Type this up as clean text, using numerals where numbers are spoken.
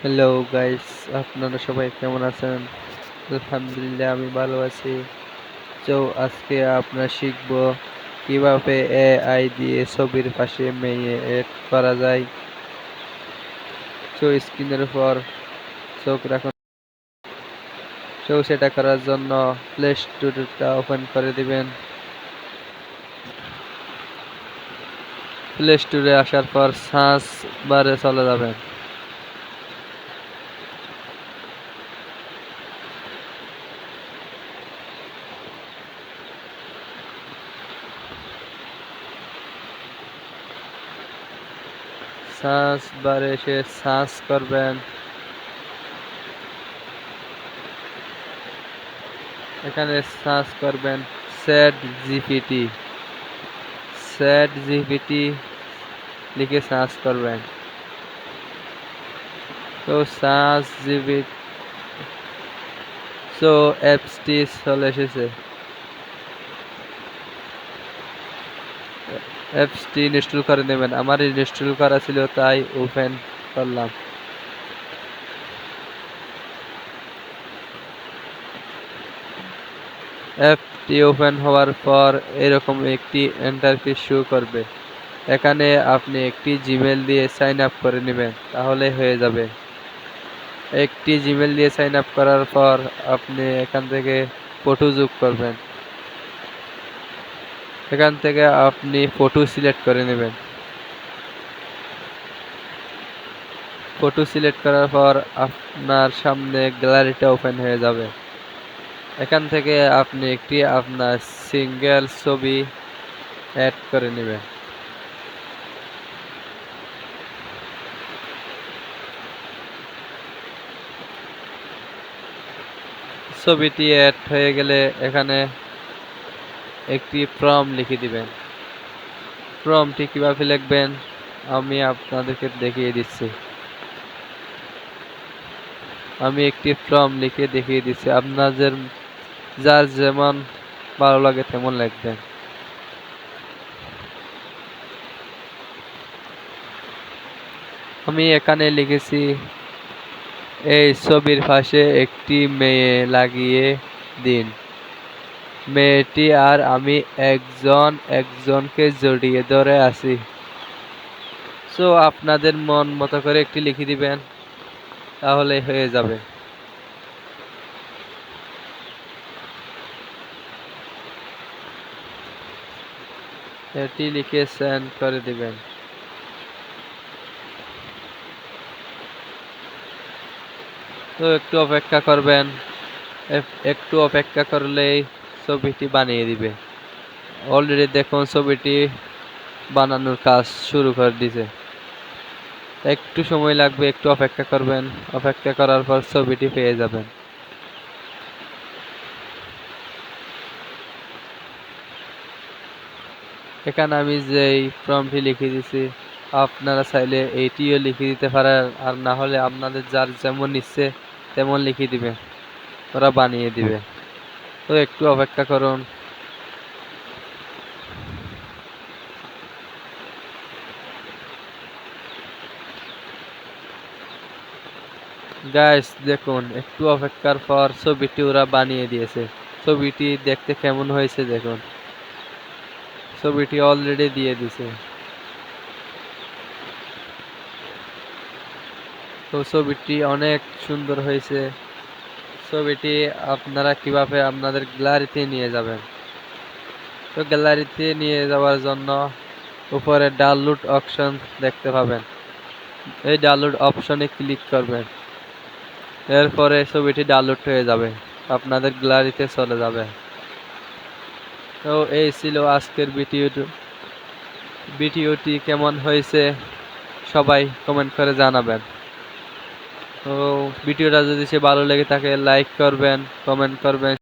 Hello guys, আপনারা সবাই কেমন আছেন? আলহামদুলিল্লাহ আমি ভালো আছি। তো আজকে আমরা শিখব কিভাবে এআই দিয়ে ছবির পাশে মেয়ে এড করা যায়। তো স্ক্রিনের উপর চোখ রাখুন। তো সেটা করার জন্য প্লে স্টোরটা ওপেন করে দিবেন। প্লে স্টোরে আসার পর সার্চ বারে চলে যাবেন। সার্চ বারে এসে সার্চ করবেন। এখানে সার্চ করবেন চ্যাট জিপিটি। চ্যাট জিপিটি লিখে সার্চ করবেন। তো সার্চ জিপিটি অ্যাপসটি চলে এসেছে। অ্যাপসটি ইনস্টল করে নেবেন। আমার ইনস্টল করা ছিল তাই ওপেন করলাম। অ্যাপটি ওপেন হওয়ার পর এরকম একটি ইন্টারফেস শো করবে। এখানে আপনি একটি জিমেল দিয়ে সাইন আপ করে নেবেন, তাহলে হয়ে যাবে। একটি জিমেল দিয়ে সাইন আপ করার পর আপনি এখান থেকে ফটো যোগ করবেন। এখান থেকে আপনি ফটো সিলেক্ট করে নেবেন। ফটো সিলেক্ট করার পর আপনার সামনে গ্যালারিটা ওপেন হয়ে যাবে। এখান থেকে আপনি একটি আপনার সিঙ্গেল ছবি অ্যাড করে নেবেন। ছবিটি অ্যাড হয়ে গেলে এখানে একটি প্রম্পট লিখে দিবেন। প্রম্পটটি কিভাবে লিখবেন আমি আপনাদেরকে দেখিয়ে দিচ্ছি। আমি একটি প্রম্পট লিখে দেখিয়ে দিচ্ছি, আপনাদের যার যেমন ভালো লাগে তেমন লিখবেন। আমি এখানে লিখেছি, এই ছবির পাশে একটি মেয়ে লাগিয়ে দিন। মেয়েটি আর আমি একজনকে জড়িয়ে ধরে আছি। আপনাদের মন মতো করে একটি লিখে দিবেন, তাহলে হয়ে যাবে। এটি লিখে সেন্ড করে দিবেন। তো একটু অপেক্ষা করবেন। একটু অপেক্ষা করলেই ছবিটি বানিয়ে দিবে। অলরেডি দেখুন ছবিটি বানানোর কাজ শুরু করে দিয়েছে। একটু সময় লাগবে, একটু অপেক্ষা করবেন। অপেক্ষা করার পর ছবিটি পেয়ে যাবেন। এখানে আমি যেই প্রম্পটটি লিখে দিয়েছি, আপনারা চাইলে এইটিও লিখে দিতে পারেন, আর না হলে আপনাদের যার যেমন ইচ্ছে তেমন লিখে দিবে, ওরা বানিয়ে দিবে। তো একটু অপেক্ষা করুন। গাইস দেখুন, একটু অপেক্ষার পর ছবিটি ওরা বানিয়ে দিয়েছে। ছবিটি দেখতে কেমন হয়েছে দেখুন। ছবিটি অলরেডি দিয়ে দিছে। তো ছবিটি অনেক সুন্দর হয়েছে। ছবিটি আপনারা কিভাবে আপনাদের গ্যালারিতে নিয়ে যাবেন। তো গ্যালারিতে নিয়ে যাওয়ার জন্য উপরে ডাউনলোড অপশন দেখতে পাবেন। এই ডাউনলোড অপশনে ক্লিক করবেন। এরপরে ছবিটি ডাউনলোড হয়ে যাবে, আপনাদের গ্যালারিতে চলে যাবে। তো এই ছিল আজকের ভিডিওটি কেমন হয়েছে সবাই কমেন্ট করে জানাবেন। তো ভিডিওটা যদি সে ভালো লেগে থাকে লাইক করবেন, কমেন্ট করবেন।